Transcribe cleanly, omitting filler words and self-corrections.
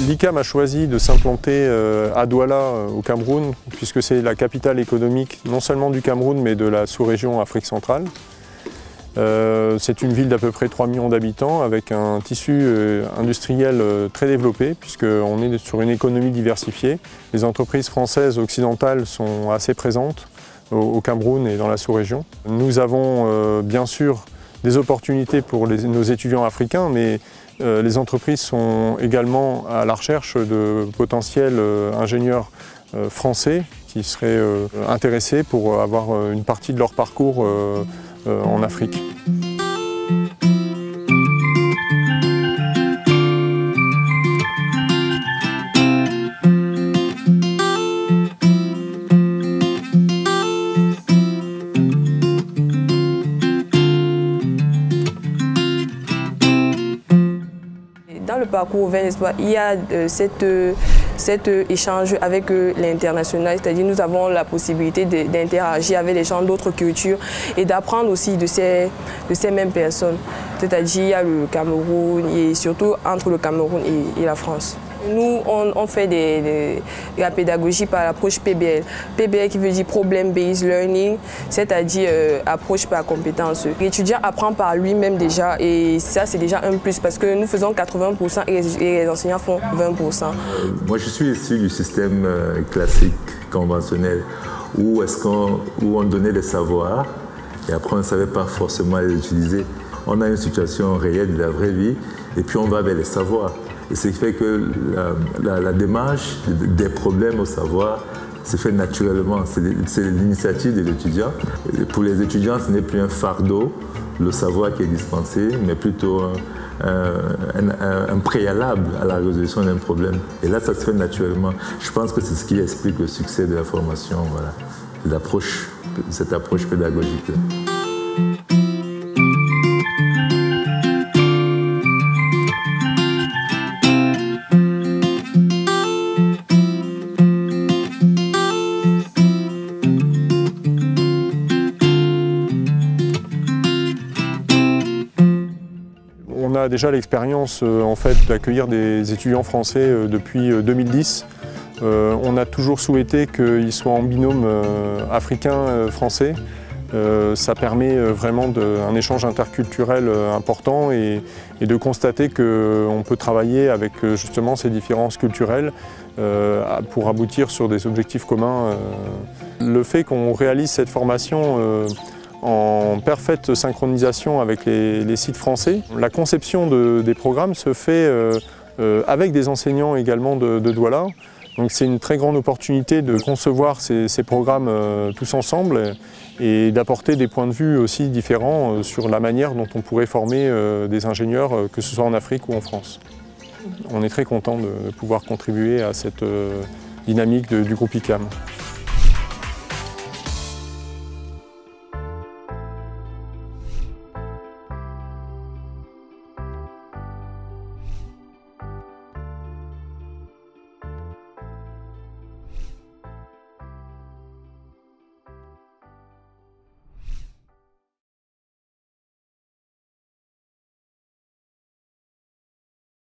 L'ICAM a choisi de s'implanter à Douala au Cameroun, puisque c'est la capitale économique non seulement du Cameroun mais de la sous-région Afrique centrale. C'est une ville d'à peu près 3 millions d'habitants avec un tissu industriel très développé puisqu'on est sur une économie diversifiée. Les entreprises françaises occidentales sont assez présentes au Cameroun et dans la sous-région. Nous avons bien sûr des opportunités pour nos étudiants africains, mais les entreprises sont également à la recherche de potentiels ingénieurs français qui seraient intéressés pour avoir une partie de leur parcours en Afrique. Dans le parcours Vers l'Espoir, il y a cet échange avec l'international, c'est-à-dire nous avons la possibilité d'interagir avec les gens d'autres cultures et d'apprendre aussi de ces mêmes personnes. C'est-à-dire il y a le Cameroun et surtout entre le Cameroun et la France. Nous, on fait la pédagogie par l'approche PBL. PBL qui veut dire Problem Based Learning, c'est-à-dire approche par compétence. L'étudiant apprend par lui-même déjà et ça c'est déjà un plus parce que nous faisons 80% et les enseignants font 20%. Moi je suis issu du système classique, conventionnel, où on donnait des savoirs et après on ne savait pas forcément les utiliser. On a une situation réelle de la vraie vie et puis on va vers les savoirs. Et ce qui fait que la démarche des problèmes au savoir se fait naturellement. C'est l'initiative de l'étudiant. Pour les étudiants, ce n'est plus un fardeau, le savoir qui est dispensé, mais plutôt un préalable à la résolution d'un problème. Et là, ça se fait naturellement. Je pense que c'est ce qui explique le succès de la formation, voilà, cette approche pédagogique. On a déjà l'expérience en fait, d'accueillir des étudiants français depuis 2010. On a toujours souhaité qu'ils soient en binôme africain-français. Ça permet vraiment un échange interculturel important et de constater qu'on peut travailler avec justement ces différences culturelles pour aboutir sur des objectifs communs. Le fait qu'on réalise cette formation en parfaite synchronisation avec les sites français. La conception des programmes se fait avec des enseignants également de Douala. Donc c'est une très grande opportunité de concevoir ces programmes tous ensemble et d'apporter des points de vue aussi différents sur la manière dont on pourrait former des ingénieurs, que ce soit en Afrique ou en France. On est très content de pouvoir contribuer à cette dynamique du groupe ICAM.